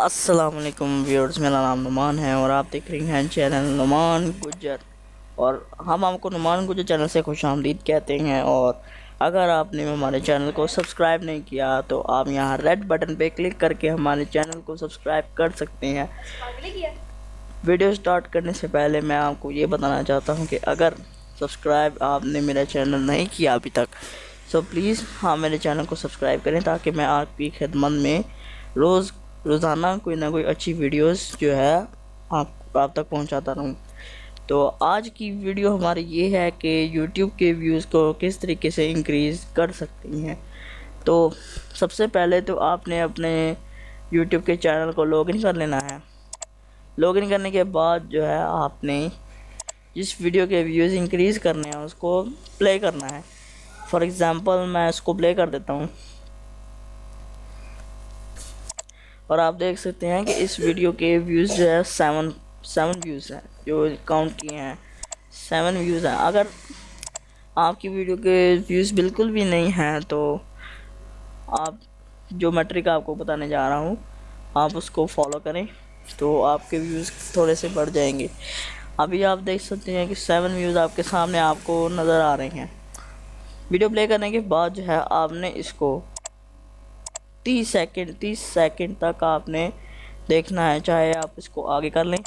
अस्सलाम वालेकुम व्यूअर्स, मेरा नाम नुमान है और आप देख रही हैं चैनल नुमान गुज्जर। और हम आपको नुमान गुज्जर चैनल से खुशामदीद कहते हैं। और अगर आपने हमारे चैनल को सब्सक्राइब नहीं किया तो आप यहाँ रेड बटन पे क्लिक करके हमारे चैनल को सब्सक्राइब कर सकते हैं। वीडियो स्टार्ट करने से पहले मैं आपको ये बताना चाहता हूँ कि अगर सब्सक्राइब आपने मेरा चैनल नहीं किया अभी तक तो प्लीज़ हाँ मेरे चैनल को सब्सक्राइब करें, ताकि मैं आपकी खिदमत में रोज़ाना कोई ना कोई अच्छी वीडियोस जो है आप तक पहुंचाता रहूं। तो आज की वीडियो हमारी ये है कि YouTube के व्यूज़ को किस तरीके से इंक्रीज़ कर सकती हैं। तो सबसे पहले तो आपने अपने YouTube के चैनल को लॉगिन कर लेना है। लॉगिन करने के बाद जो है आपने जिस वीडियो के व्यूज़ इंक्रीज़ करने हैं उसको प्ले करना है। फॉर एग्ज़ाम्पल मैं इसको प्ले कर देता हूँ और आप देख सकते हैं कि इस वीडियो के व्यूज़ जो है सेवन व्यूज़ हैं, जो काउंट किए हैं 7 व्यूज़ हैं। अगर आपकी वीडियो के व्यूज़ बिल्कुल भी नहीं हैं तो आप जो मैट्रिक आपको बताने जा रहा हूँ आप उसको फॉलो करें तो आपके व्यूज़ थोड़े से बढ़ जाएंगे। अभी आप देख सकते हैं कि 7 व्यूज़ आपके सामने आपको नज़र आ रहे हैं। वीडियो प्ले करने के बाद जो है आपने इसको 30 सेकंड तक आपने देखना है। चाहे आप इसको आगे कर लें,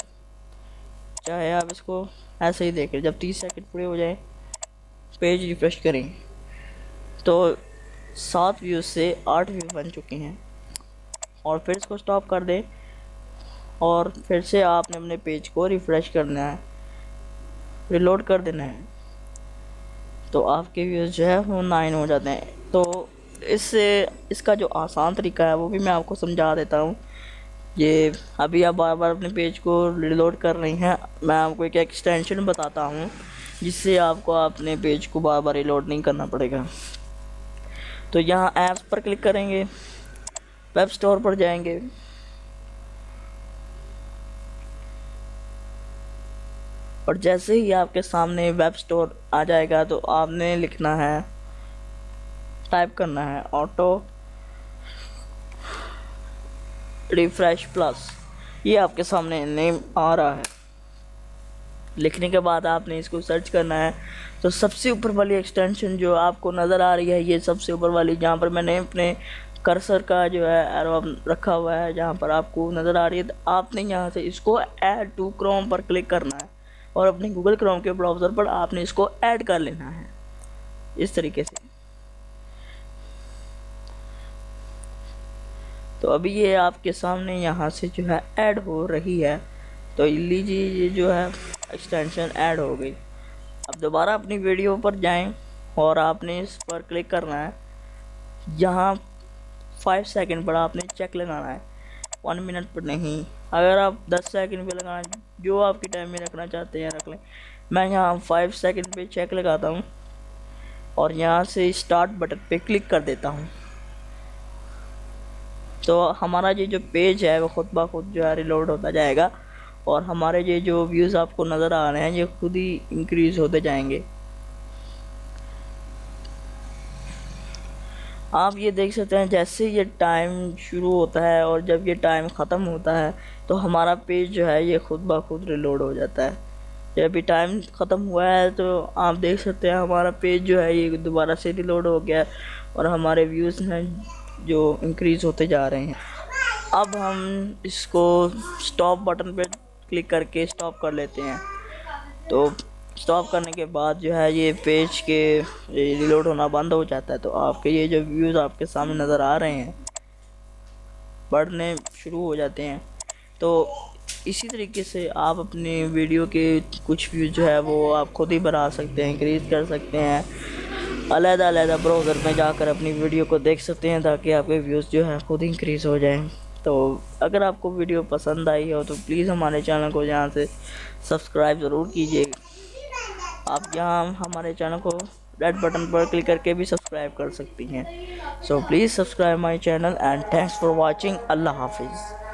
चाहे आप इसको ऐसे ही देखें। जब 30 सेकंड पूरे हो जाए पेज रिफ्रेश करें तो 7 व्यूज़ से 8 व्यू बन चुके हैं और फिर इसको स्टॉप कर दें और फिर से आपने अपने पेज को रिफ्रेश करना है, रिलोड कर देना है, तो आपके व्यूज़ जो है वो 9 हो जाते हैं। तो इसका जो आसान तरीका है वो भी मैं आपको समझा देता हूँ। ये अभी आप बार बार अपने पेज को रिलोड कर रही हैं, मैं आपको एक एक्सटेंशन बताता हूँ जिससे आपको अपने पेज को बार बार रिलोड नहीं करना पड़ेगा। तो यहाँ ऐप्स पर क्लिक करेंगे, वेब स्टोर पर जाएंगे और जैसे ही आपके सामने वेब स्टोर आ जाएगा तो आपने लिखना है, टाइप करना है ऑटो रिफ्रेश प्लस। ये आपके सामने नेम आ रहा है। लिखने के बाद आपने इसको सर्च करना है तो सबसे ऊपर वाली एक्सटेंशन जो आपको नज़र आ रही है, ये सबसे ऊपर वाली जहाँ पर मैंने अपने कर्सर का जो है एरो रखा हुआ है, जहाँ पर आपको नज़र आ रही है, तो आपने यहाँ से इसको ऐड टू क्रोम पर क्लिक करना है और अपने गूगल क्रोम के ब्राउज़र पर आपने इसको ऐड कर लेना है इस तरीके से। तो अभी ये आपके सामने यहाँ से जो है ऐड हो रही है। तो लीजिए ये जो है एक्सटेंशन ऐड हो गई। अब दोबारा अपनी वीडियो पर जाएं और आपने इस पर क्लिक करना है। यहाँ 5 सेकंड पर आपने चेक लगाना है, 1 मिनट पर नहीं। अगर आप 10 सेकंड पे लगाना, जो आपकी टाइम में रखना चाहते हैं रख लें। मैं यहाँ 5 सेकंड पे चेक लगाता हूँ और यहाँ से स्टार्ट बटन पे क्लिक कर देता हूँ। तो हमारा ये जो पेज है वो खुद ब खुद जो है रिलोड होता जाएगा और हमारे ये जो व्यूज़ आपको नज़र आ रहे हैं ये खुद ही इंक्रीज़ होते जाएंगे। आप ये देख सकते हैं जैसे ये टाइम शुरू होता है और जब ये टाइम ख़त्म होता है तो हमारा पेज जो है ये खुद ब खुद रिलोड हो जाता है। जब भी टाइम ख़त्म हुआ है तो आप देख सकते हैं हमारा पेज जो है ये दोबारा से रिलोड हो गया और हमारे व्यूज़ हैं जो इंक्रीज़ होते जा रहे हैं। अब हम इसको स्टॉप बटन पे क्लिक करके स्टॉप कर लेते हैं। तो स्टॉप करने के बाद जो है ये पेज के रिलोड होना बंद हो जाता है। तो आपके ये जो व्यूज़ आपके सामने नज़र आ रहे हैं बढ़ने शुरू हो जाते हैं। तो इसी तरीके से आप अपनी वीडियो के कुछ व्यूज़ जो है वो आप खुद ही बढ़ा सकते हैं, इंक्रीज़ कर सकते हैं। अलग-अलग ब्राउज़र में जाकर अपनी वीडियो को देख सकते हैं ताकि आपके व्यूज़ जो है खुद इंक्रीज़ हो जाएं। तो अगर आपको वीडियो पसंद आई हो तो प्लीज़ हमारे चैनल को यहाँ से सब्सक्राइब ज़रूर कीजिए। आप यहाँ हमारे चैनल को रेड बटन पर क्लिक करके भी सब्सक्राइब कर सकती हैं। So please subscribe my channel and thanks for watching. अल्लाह हाफिज़।